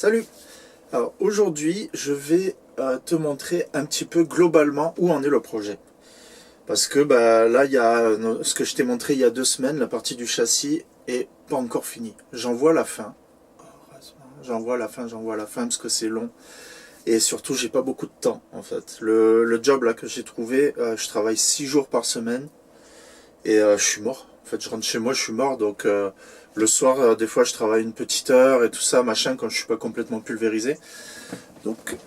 Salut! Alors aujourd'hui, je vais te montrer un petit peu globalement où en est le projet. Parce que là, il y a ce que je t'ai montré il y a 2 semaines, la partie du châssis est pas encore finie. J'en vois la fin. J'en vois la fin parce que c'est long. Et surtout, j'ai pas beaucoup de temps en fait. Le job là que j'ai trouvé, je travaille 6 jours par semaine et je suis mort. En fait, je rentre chez moi, je suis mort. Donc le soir, des fois, je travaille une petite heure et tout ça, machin, quand je suis pas complètement pulvérisé. Donc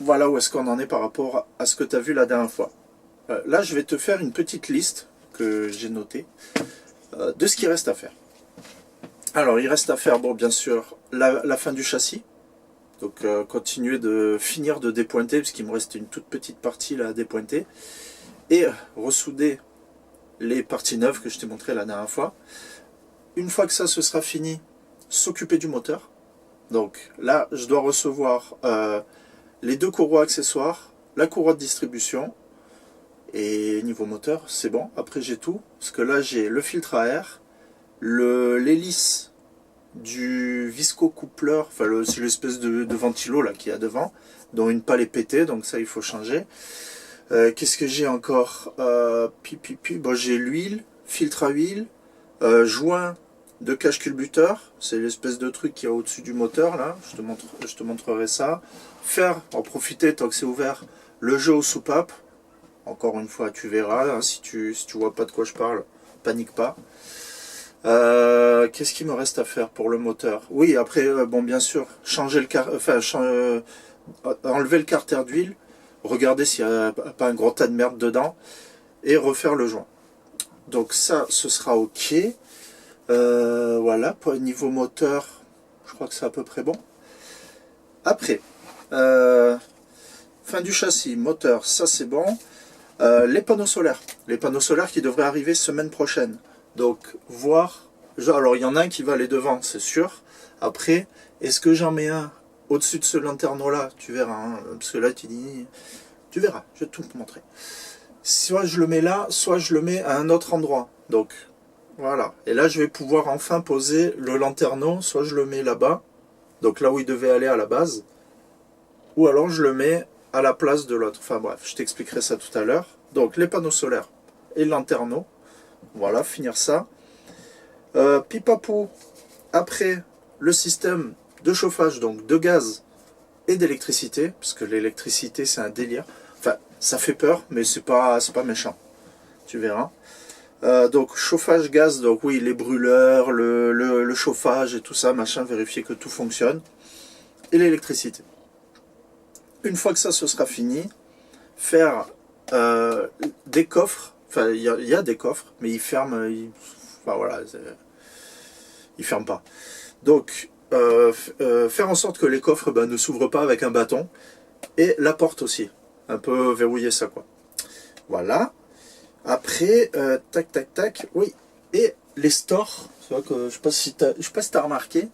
voilà où est-ce qu'on en est par rapport à ce que tu as vu la dernière fois. Là, je vais te faire une petite liste que j'ai notée de ce qu'il reste à faire. Alors, il reste à faire, bon, bien sûr, la fin du châssis. Donc, continuer de finir de dépointer, parce qu'il me reste une toute petite partie là à dépointer. Et ressouder les parties neuves que je t'ai montré la dernière fois. Une fois que ça se sera fini, s'occuper du moteur. Donc là, je dois recevoir les 2 courroies accessoires, la courroie de distribution. Et niveau moteur, c'est bon. Après, j'ai tout. Parce que là, j'ai le filtre à air, l'hélice du visco-coupleur, enfin, c'est l'espèce de ventilo là qu'il y a devant, dont une pale est pétée, donc ça, il faut changer. Qu'est-ce que j'ai encore? Bon, j'ai l'huile, filtre à huile, joint de cache culbuteur, c'est l'espèce de truc qu'il y a au-dessus du moteur là, je te montrerai ça. Faire, en profiter tant que c'est ouvert, le jeu aux soupapes. Encore une fois, tu verras, hein, si tu vois pas de quoi je parle, panique pas. Qu'est-ce qu'il me reste à faire pour le moteur? Oui, après, bon, bien sûr, changer enlever le carter d'huile, regarder s'il n'y a pas un gros tas de merde dedans, et refaire le joint. Donc ça, ce sera ok. Voilà, pour le niveau moteur, je crois que c'est à peu près bon. Après, fin du châssis, moteur, ça c'est bon. Les panneaux solaires. Les panneaux solaires qui devraient arriver semaine prochaine. Donc, voir... Alors, il y en a un qui va aller devant, c'est sûr. Après, est-ce que j'en mets un au-dessus de ce lanterneau-là? Tu verras, hein, parce que là, tu dis... Tu verras, je vais tout te montrer. Soit je le mets là, soit je le mets à un autre endroit. Donc, voilà. Et là, je vais pouvoir enfin poser le lanterneau. Soit je le mets là-bas, donc là où il devait aller à la base, ou alors je le mets à la place de l'autre. Enfin bref, je t'expliquerai ça tout à l'heure. Donc les panneaux solaires et le lanterneau. Voilà, finir ça. Pipapou, après le système de chauffage, donc de gaz et d'électricité, parce que l'électricité c'est un délire. Enfin, ça fait peur, mais c'est pas méchant. Tu verras. Donc chauffage gaz, donc oui, les brûleurs, le chauffage et tout ça, machin, vérifier que tout fonctionne. Et l'électricité. Une fois que ça se sera fini, faire des coffres. Enfin, il y a des coffres, mais ils ferment. Enfin voilà, ils ferment pas. Donc, faire en sorte que les coffres ne s'ouvrent pas avec un bâton. Et la porte aussi. Un peu verrouiller ça, quoi. Voilà. Après, tac, tac, tac. Oui. Et les stores. C'est vrai que je sais pas si t'as remarqué.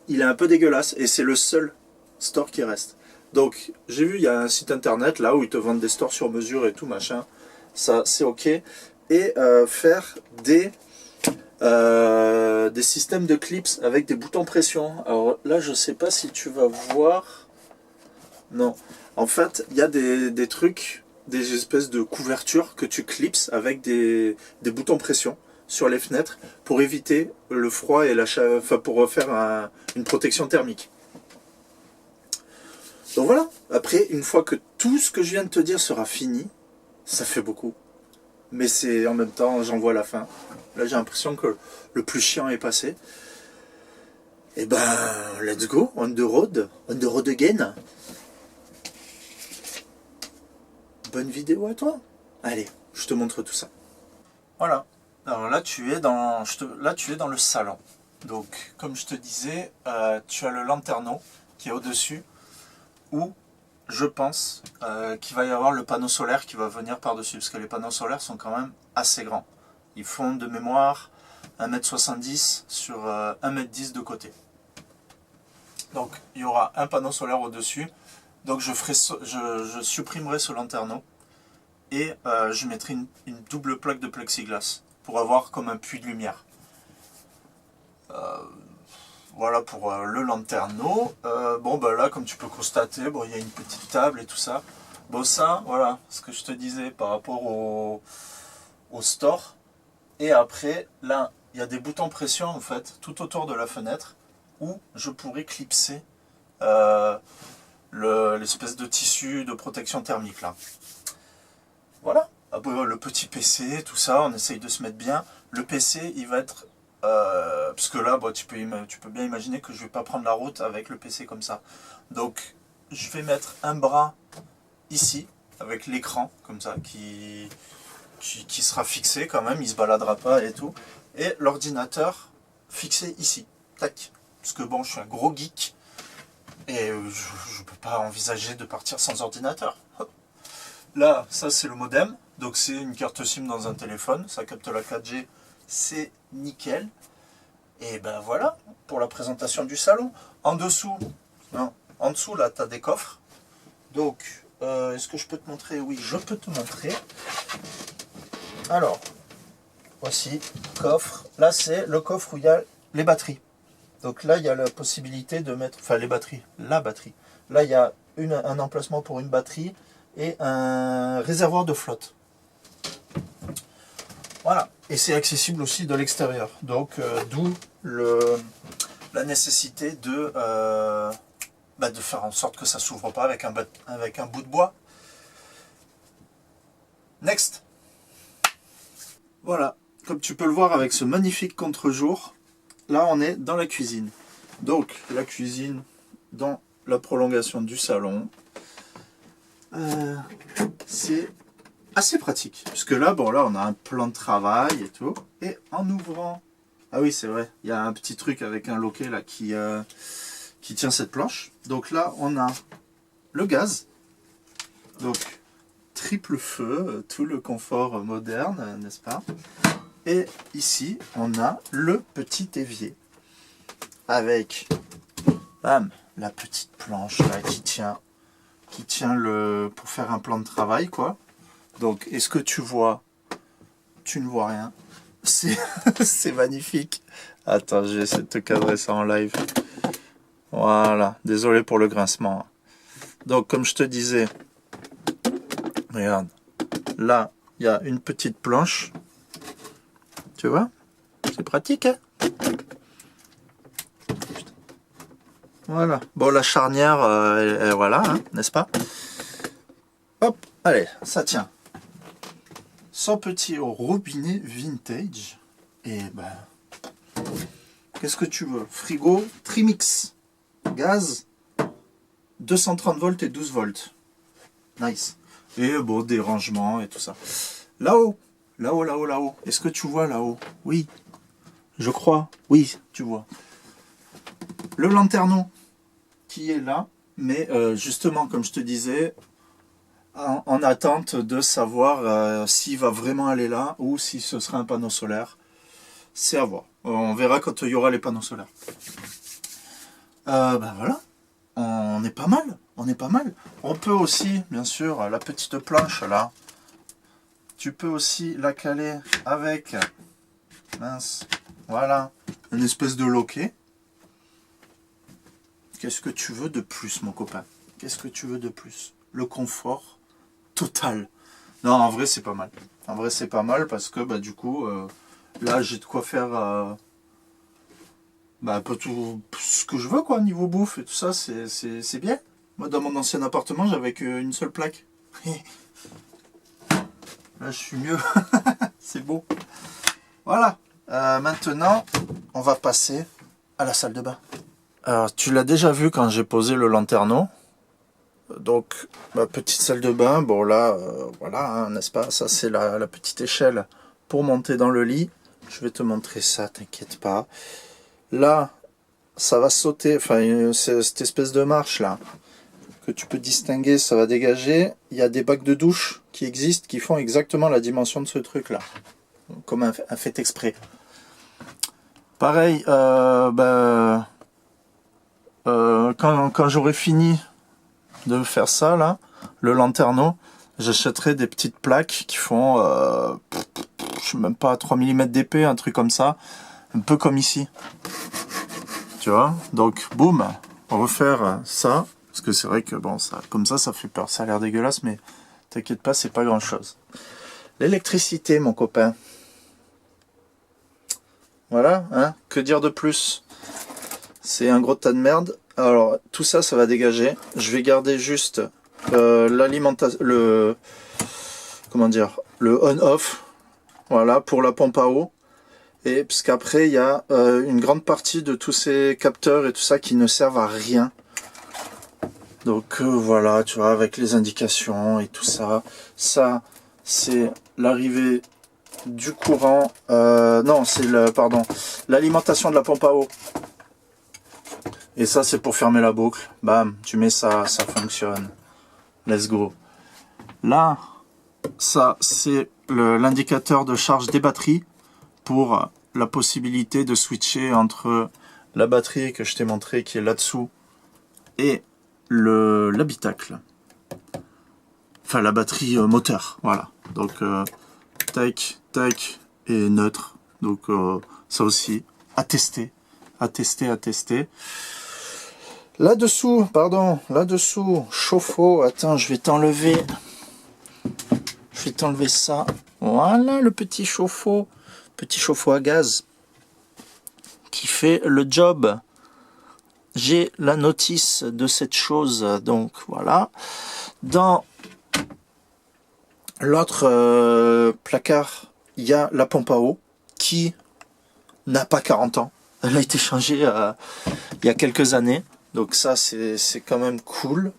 Il est un peu dégueulasse. Et c'est le seul store qui reste. Donc, j'ai vu, il y a un site internet là où ils te vendent des stores sur mesure et tout, machin. Ça, c'est ok. Et faire des systèmes de clips avec des boutons pression. Alors là, je sais pas si tu vas voir. Non. En fait, il y a des trucs, des espèces de couvertures que tu clips avec des boutons pression sur les fenêtres pour éviter le froid et la chaleur, enfin pour faire une protection thermique. Donc voilà, après, une fois que tout ce que je viens de te dire sera fini, ça fait beaucoup. Mais c'est en même temps, j'en vois la fin. Là, j'ai l'impression que le plus chiant est passé. Et let's go, on the road again. Bonne vidéo à toi. Allez, je te montre tout ça. Voilà, alors là, tu es dans le salon. Donc, comme je te disais, tu as le lanterneau qui est au-dessus. Où je pense qu'il va y avoir le panneau solaire qui va venir par-dessus, parce que les panneaux solaires sont quand même assez grands. Ils font de mémoire 1,70 m sur 1,10 m de côté. Donc il y aura un panneau solaire au-dessus. Donc je supprimerai ce lanterneau et je mettrai une double plaque de plexiglas pour avoir comme un puits de lumière. voilà pour le lanterneau. Bon bah là comme tu peux constater, bon il y a une petite table et tout ça. Bon ça, voilà, ce que je te disais par rapport au store. Et après, là, il y a des boutons pression en fait, tout autour de la fenêtre, où je pourrais clipser l'espèce de tissu de protection thermique là. Voilà. Ah bah, le petit PC, tout ça, on essaye de se mettre bien. Le PC, il va être... parce que là, bah, tu peux bien imaginer que je ne vais pas prendre la route avec le PC comme ça. Donc, je vais mettre un bras ici, avec l'écran, comme ça, qui sera fixé quand même, il ne se baladera pas et tout. Et l'ordinateur fixé ici. Tac. Parce que bon, je suis un gros geek. Et je ne peux pas envisager de partir sans ordinateur. Là, ça c'est le modem. Donc c'est une carte SIM dans un téléphone. Ça capte la 4G. C'est nickel. Et ben voilà, pour la présentation du salon. En dessous, non, en dessous là, tu as des coffres. Donc, est-ce que je peux te montrer? Oui, je peux te montrer. Alors, voici, coffre. Là, c'est le coffre où il y a les batteries. Donc là, il y a la possibilité de mettre... Enfin, les batteries, la batterie. Là, il y a un emplacement pour une batterie et un réservoir de flotte. Voilà. Et c'est accessible aussi de l'extérieur. Donc, d'où la nécessité de faire en sorte que ça ne s'ouvre pas avec un bout de bois. Next. Voilà. Comme tu peux le voir avec ce magnifique contre-jour, là, on est dans la cuisine. Donc, la cuisine dans la prolongation du salon. C'est assez pratique. Puisque là, bon, là, on a un plan de travail et tout. Et en ouvrant... Ah oui, c'est vrai. Il y a un petit truc avec un loquet là qui tient cette planche. Donc là, on a le gaz. Donc, triple feu, tout le confort moderne, n'est-ce pas? Et ici, on a le petit évier avec bam, la petite planche là, qui tient pour faire un plan de travail, quoi. Donc, est-ce que tu vois? Tu ne vois rien. C'est magnifique. Attends, je vais essayer de te cadrer ça en live. Voilà, désolé pour le grincement. Donc, comme je te disais, regarde, là, il y a une petite planche. Tu vois? C'est pratique, hein? Voilà. Bon, la charnière, voilà, hein, n'est-ce pas? Hop, allez, ça tient. Son petit robinet vintage. Et ben, qu'est-ce que tu veux? Frigo Trimix. Gaz, 230 volts et 12 volts. Nice. Et bon, des rangements et tout ça. Là-haut. Là-haut, là-haut, là-haut. Est-ce que tu vois là-haut? Oui. Je crois. Oui, tu vois. Le lanterneau qui est là. Mais justement, comme je te disais, en attente de savoir s'il va vraiment aller là ou si ce sera un panneau solaire. C'est à voir. On verra quand il y aura les panneaux solaires. Ben voilà. On est pas mal. On est pas mal. On peut aussi, bien sûr, la petite planche là. Tu peux aussi la caler avec, mince, voilà, une espèce de loquet. Qu'est-ce que tu veux de plus, mon copain? Qu'est-ce que tu veux de plus? Le confort total. Non, en vrai, c'est pas mal. En vrai, c'est pas mal parce que, bah, du coup, là, j'ai de quoi faire un peu tout ce que je veux, quoi, niveau bouffe et tout ça, c'est bien. Moi, dans mon ancien appartement, j'avais qu'une seule plaque. Là, je suis mieux. C'est beau. Voilà. Maintenant, on va passer à la salle de bain. Alors, tu l'as déjà vu quand j'ai posé le lanterneau. Donc, ma petite salle de bain. Bon, là, voilà, hein, n'est-ce pas? Ça, c'est la petite échelle pour monter dans le lit. Je vais te montrer ça, t'inquiète pas. Là, ça va sauter. Enfin, cette espèce de marche, là, que tu peux distinguer, ça va dégager. Il y a des bacs de douche qui existent, qui font exactement la dimension de ce truc là, comme un fait exprès. Pareil, quand j'aurai fini de faire ça là, le lanterneau, j'achèterai des petites plaques qui font je sais même pas, 3 mm d'épais, un truc comme ça, un peu comme ici, tu vois. Donc, boum, refaire ça. Parce que c'est vrai que, bon, ça, comme ça fait peur. Ça a l'air dégueulasse, mais t'inquiète pas, c'est pas grand-chose. L'électricité, mon copain. Voilà, hein, que dire de plus? C'est un gros tas de merde. Alors, tout ça, ça va dégager. Je vais garder juste l'alimentation, comment dire, le on-off. Voilà, pour la pompe à eau. Et parce qu'après, il y a une grande partie de tous ces capteurs et tout ça qui ne servent à rien. Donc voilà, tu vois, avec les indications et tout ça. Ça, c'est l'arrivée du courant. Non, c'est l'alimentation de la pompe à eau. Et ça, c'est pour fermer la boucle. Bam, tu mets ça, ça fonctionne. Let's go. Là, ça, c'est l'indicateur de charge des batteries pour la possibilité de switcher entre la batterie que je t'ai montré qui est là-dessous et l'habitacle. Enfin, la batterie moteur. Voilà. Donc, tac, tac et neutre. Donc, ça aussi, à tester. À tester, à tester. Là-dessous, pardon, là-dessous, chauffe-eau. Attends, je vais t'enlever ça. Voilà le petit chauffe-eau à gaz qui fait le job. J'ai la notice de cette chose, donc voilà. Dans l'autre placard, il y a la pompe à eau qui n'a pas 40 ans. Elle a été changée il y a quelques années. Donc ça, c'est quand même cool.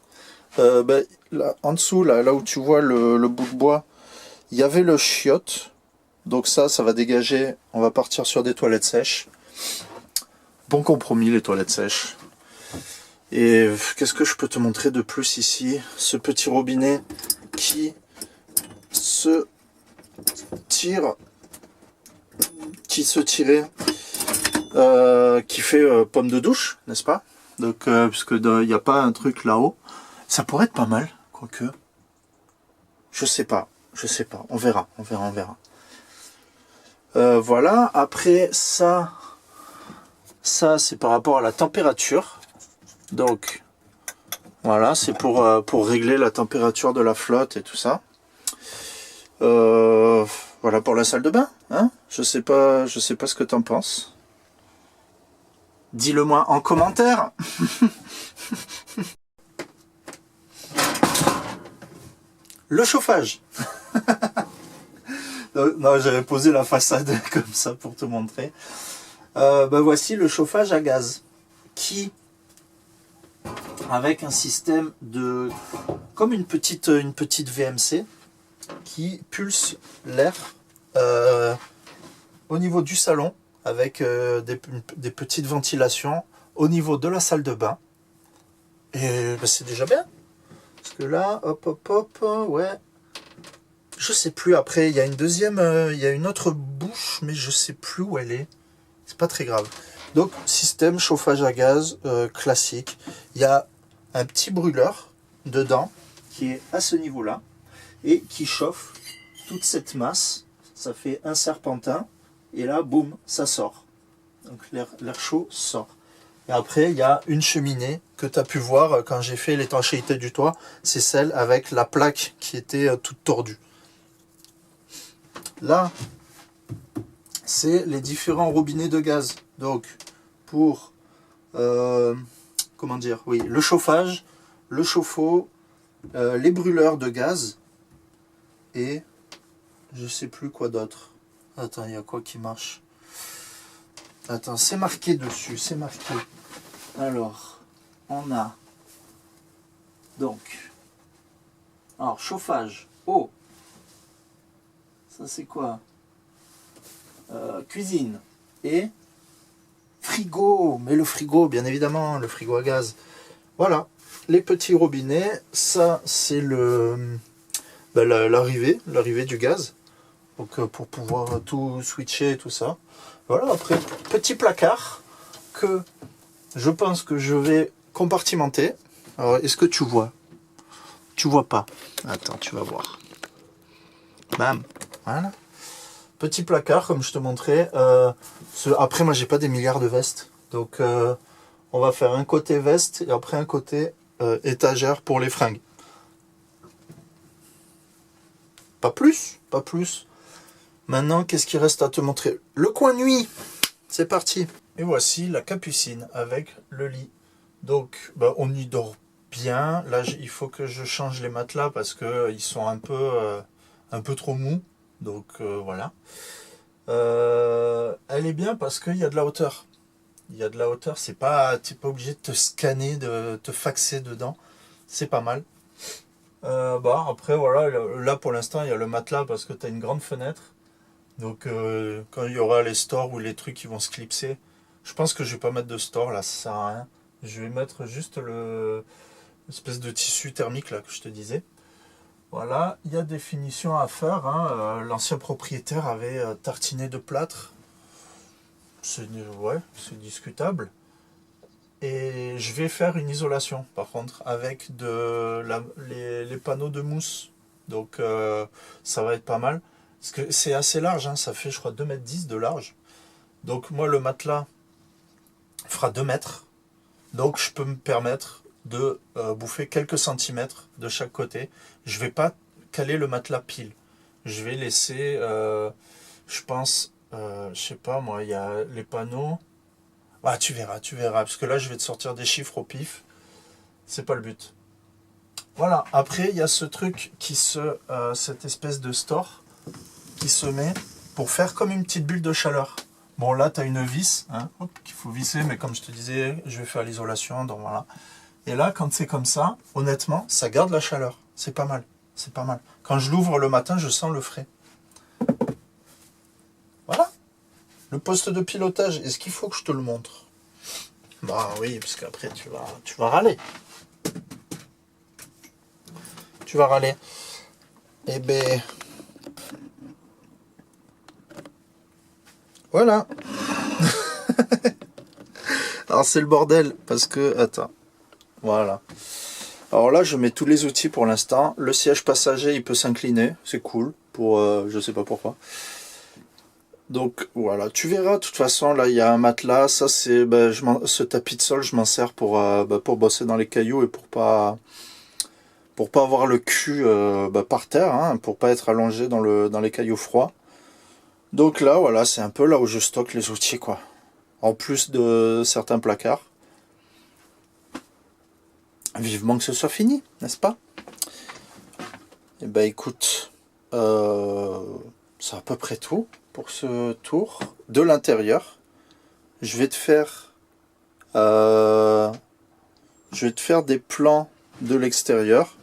Là, en dessous, là où tu vois le bout de bois, il y avait le chiotte. Donc ça va dégager. On va partir sur des toilettes sèches. Bon compromis, les toilettes sèches. Et qu'est-ce que je peux te montrer de plus ici? Ce petit robinet qui se tire, qui fait pomme de douche, n'est-ce pas? Donc, puisque il n'y a pas un truc là-haut, ça pourrait être pas mal, quoique. Je sais pas, on verra. Voilà, après ça c'est par rapport à la température. Donc, voilà, c'est pour régler la température de la flotte et tout ça. Voilà pour la salle de bain, hein. Je sais pas ce que t'en penses. Dis-le moi en commentaire. Le chauffage. Non, j'avais posé la façade comme ça pour te montrer. Voici le chauffage à gaz qui, avec un système de, comme une petite VMC qui pulse l'air au niveau du salon avec des petites ventilations au niveau de la salle de bain. Et c'est déjà bien. Parce que là, hop, ouais. Je sais plus, après, il y a une deuxième, il y a une autre bouche, mais je sais plus où elle est. C'est pas très grave. Donc, système chauffage à gaz classique. Il y a un petit brûleur dedans qui est à ce niveau-là et qui chauffe toute cette masse. Ça fait un serpentin et là, boum, ça sort. Donc, l'air chaud sort. Et après, il y a une cheminée que tu as pu voir quand j'ai fait l'étanchéité du toit. C'est celle avec la plaque qui était toute tordue. Là, c'est les différents robinets de gaz. Donc, pour, comment dire, oui, le chauffage, le chauffe-eau, les brûleurs de gaz et je sais plus quoi d'autre. Attends, il y a quoi qui marche? Attends, c'est marqué dessus, c'est marqué. Alors, on a donc, alors chauffage, eau. Ça c'est quoi? Cuisine et frigo. Mais le frigo, bien évidemment, le frigo à gaz. Voilà, les petits robinets. Ça c'est l'arrivée du gaz. Donc pour pouvoir tout switcher et tout ça. Voilà, après, petit placard que je pense que je vais compartimenter. Alors, est-ce que tu vois? Tu vois pas? Attends, tu vas voir. Bam, voilà. Petit placard, comme je te montrais. Après, moi, j'ai pas des milliards de vestes. Donc, On va faire un côté veste et après un côté étagère pour les fringues. Pas plus, pas plus. Maintenant, qu'est-ce qu'il reste à te montrer? Le coin nuit. C'est parti. Et voici la capucine avec le lit. Donc, bah, on y dort bien. Là, il faut que je change les matelas parce que ils sont un peu trop mous. Donc, voilà. Elle est bien parce qu'il y a de la hauteur. Il y a de la hauteur. T'es pas obligé de te scanner, de te faxer dedans. C'est pas mal. Bah, après, voilà. Là, pour l'instant, il y a le matelas parce que tu as une grande fenêtre. Donc, quand il y aura les stores ou les trucs qui vont se clipser, je pense que je vais pas mettre de store là, ça sert à rien. Je vais mettre juste l'espèce de tissu thermique là que je te disais. Voilà, il y a des finitions à faire. Hein. L'ancien propriétaire avait tartiné de plâtre. Ouais, c'est discutable. Et je vais faire une isolation par contre avec les panneaux de mousse. Donc ça va être pas mal. Parce que c'est assez large, hein, ça fait je crois 2,10 m de large. Donc moi le matelas fera 2 mètres. Donc je peux me permettre de bouffer quelques centimètres de chaque côté. Je vais pas caler le matelas pile. Je vais laisser, je pense, je sais pas moi, il y a les panneaux. Ah tu verras, parce que là je vais te sortir des chiffres au pif. C'est pas le but. Voilà, après il y a ce truc cette espèce de store qui se met pour faire comme une petite bulle de chaleur. Bon là tu as une vis hein, qu'il faut visser, mais comme je te disais, je vais faire l'isolation, donc voilà. Et là quand c'est comme ça, honnêtement, ça garde la chaleur. C'est pas mal, c'est pas mal. Quand je l'ouvre le matin, je sens le frais. Voilà. Le poste de pilotage, est-ce qu'il faut que je te le montre? Bah oui, parce qu'après tu vas râler. Tu vas râler. Eh ben... Voilà. Alors c'est le bordel parce que attends. Voilà. Alors là je mets tous les outils pour l'instant. Le siège passager il peut s'incliner, c'est cool pour je sais pas pourquoi. Donc voilà, tu verras de toute façon là il y a un matelas, ça c'est ce tapis de sol je m'en sers pour bosser dans les cailloux et pour pas avoir le cul par terre, hein, pour pas être allongé dans les cailloux froids. Donc là voilà, c'est un peu là où je stocke les outils quoi. En plus de certains placards. Vivement que ce soit fini, n'est-ce pas? Eh ben écoute, c'est à peu près tout pour ce tour de l'intérieur. Je vais te faire des plans de l'extérieur.